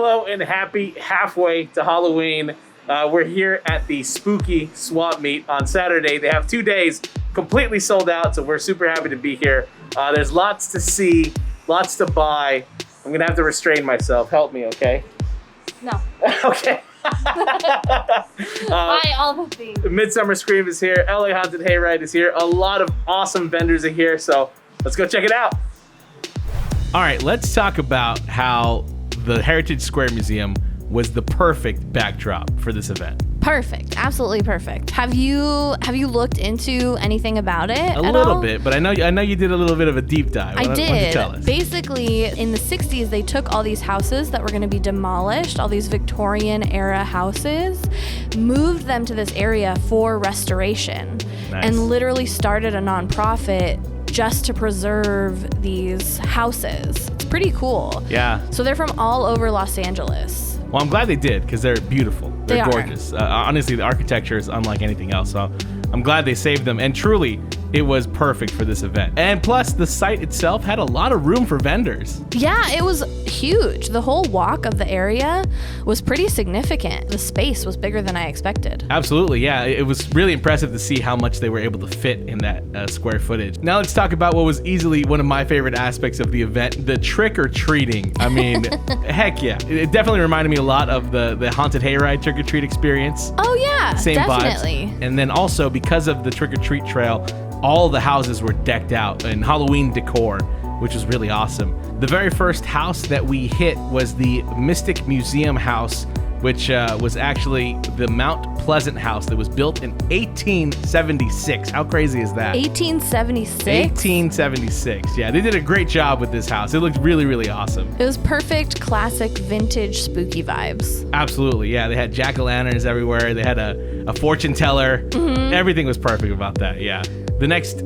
Hello and happy halfway to Halloween. We're here at the Spooky Swap Meet on Saturday. They have 2 days completely sold out, so we're super happy to be here. There's lots to see, lots to buy. I'm gonna have to restrain myself. Help me, okay? No. Okay. Buy all the things. Midsummer Scream is here. LA Haunted Hayride is here. A lot of awesome vendors are here, so let's go check it out. All right, let's talk about how the Heritage Square Museum was the perfect backdrop for this event. Perfect, absolutely perfect. Have you looked into anything about it? A little bit, but I know you did a little bit of a deep dive. I did. Why don't you tell us? Basically, in the 60s, they took all these houses that were going to be demolished, all these Victorian era houses, moved them to this area for restoration, Nice. and literally started a nonprofit just to preserve these houses. It's pretty cool. Yeah. So they're from all over Los Angeles. Well, I'm glad they did because they're beautiful. They're They are. gorgeous. Honestly, the architecture is unlike anything else. So I'm glad they saved them. And truly, it was perfect for this event. And plus, the site itself had a lot of room for vendors. Yeah, it was huge. The whole walk of the area was pretty significant. The space was bigger than I expected. Absolutely, yeah. It was really impressive to see how much they were able to fit in that square footage. Now let's talk about what was easily one of my favorite aspects of the event, the trick-or-treating. I mean, heck yeah. It definitely reminded me a lot of the Haunted Hayride trick-or-treat experience. Oh yeah, Same definitely. vibes. And then also, because of the trick-or-treat trail, all the houses were decked out in Halloween decor, which was really awesome. The very first house that we hit was the Mystic Museum house, which was actually the Mount Pleasant house that was built in 1876. How crazy is that? 1876? 1876. Yeah, they did a great job with this house. It looked really, really awesome. It was perfect, classic, vintage, spooky vibes. Absolutely, yeah. They had jack-o'-lanterns everywhere. They had a fortune teller. Mm-hmm. Everything was perfect about that, yeah. The next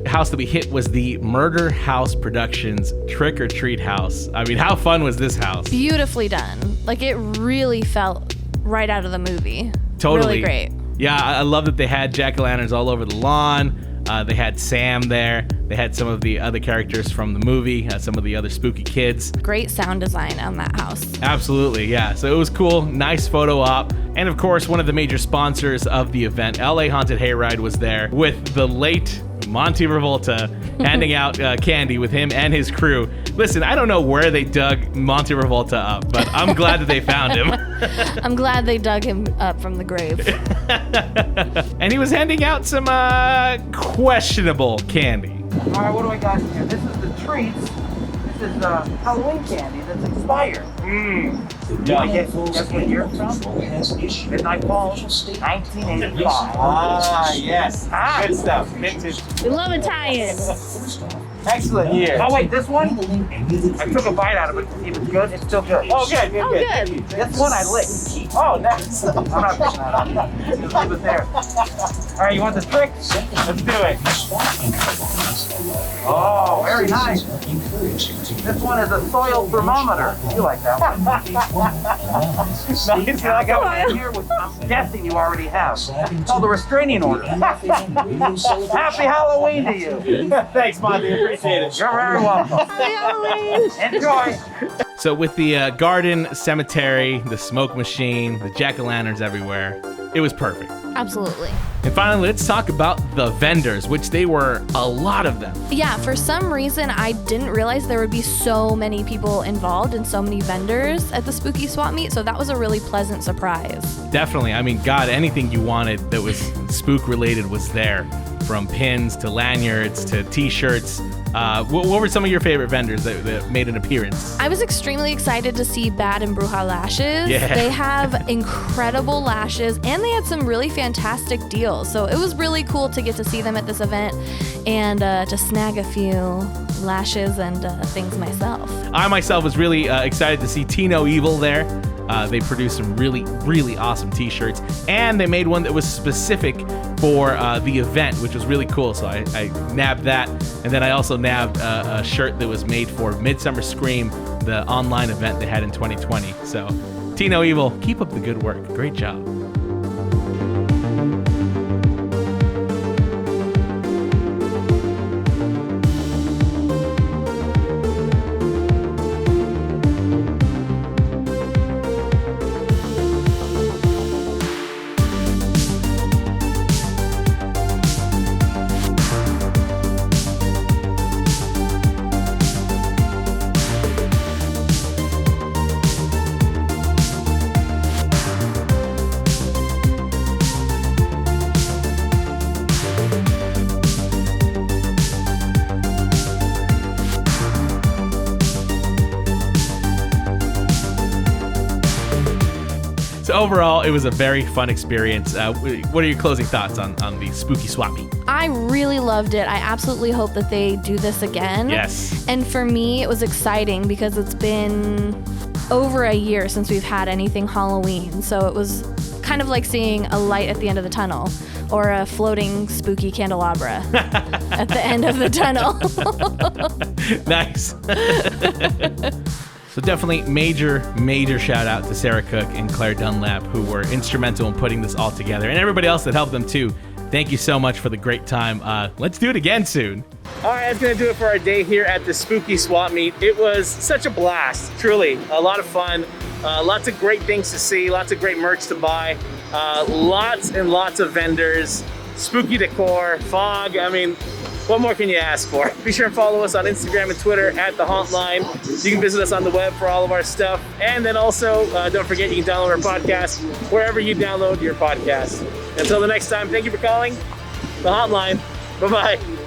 house that we hit was the Murder House Productions Trick or Treat house. I mean, how fun was this house? Beautifully done. Like, it really felt right out of the movie. Totally. Really great. Yeah, I love that they had jack-o'-lanterns all over the lawn. They had Sam there. They had some of the other characters from the movie, some of the other spooky kids. Great sound design on that house. Absolutely, yeah. So it was cool. Nice photo op. And of course, one of the major sponsors of the event, LA Haunted Hayride, was there with the late Monty Revolta handing out candy with him and his crew. Listen, I don't know where they dug Monty Revolta up, but I'm glad that they found him. I'm glad they dug him up from the grave. And he was handing out some questionable candy. All right, what do I got here? This is the treats. This is Halloween candy that's expired. Yeah, I guess what year it's from? Midnight Falls, 1985. Ah, yes. Good stuff. Vintage. We love Italian. Excellent year. Oh wait, this one? I took a bite out of it to see if it's good. It's still good. Oh, good, good, Oh, good. good. This one I licked. Oh, nice. I'm not picking that up. Just leave it there. All right, you want the trick? Let's do it. Oh, very nice. This one is a soil thermometer. You like that one? Nice. And I got one in here, which I'm guessing you already have. It's called the restraining order. Happy Halloween to you. Thanks, Monty. Appreciate it. You're very welcome. Enjoy. So with the garden, cemetery, the smoke machine, the jack-o'-lanterns everywhere, it was perfect. Absolutely. And finally, let's talk about the vendors, which they were a lot of them. Yeah, for some reason, I didn't realize there would be so many people involved and so many vendors at the Spooky Swap Meet, so that was a really pleasant surprise. Definitely. I mean, God, anything you wanted that was spook-related was there. From pins to lanyards to t-shirts. What were some of your favorite vendors that made an appearance? I was extremely excited to see Bad and Bruja lashes. Yeah. They have incredible lashes, and they had some really fantastic deals. So it was really cool to get to see them at this event and to snag a few lashes and things myself. I myself was really excited to see Tino Evil there. They produced some really, really awesome t-shirts, and they made one that was specific for the event, which was really cool. So I nabbed that, and then I also nabbed a shirt that was made for Midsummer Scream, the online event they had in 2020. So Tino Evil, keep up the good work. Great job. overall, it was a very fun experience. What are your closing thoughts on the spooky swap meet? I really loved it. I absolutely hope that they do this again. Yes. And for me, it was exciting because it's been over a year since we've had anything Halloween. So it was kind of like seeing a light at the end of the tunnel, or a floating spooky candelabra at the end of the tunnel. Nice. So definitely major shout out to Sarah Cook and Claire Dunlap, who were instrumental in putting this all together, and everybody else that helped them too. Thank you so much for the great time. Let's do it again soon. All right, that's going to do it for our day here at the Spooky Swap Meet. It was such a blast, truly. A lot of fun, lots of great things to see, lots of great merch to buy, lots and lots of vendors, spooky decor, fog. I mean, what more can you ask for? Be sure and follow us on Instagram and Twitter at The Hauntline. You can visit us on the web for all of our stuff. And then also, don't forget, you can download our podcast wherever you download your podcast. Until the next time, thank you for calling The Hauntline. Bye-bye.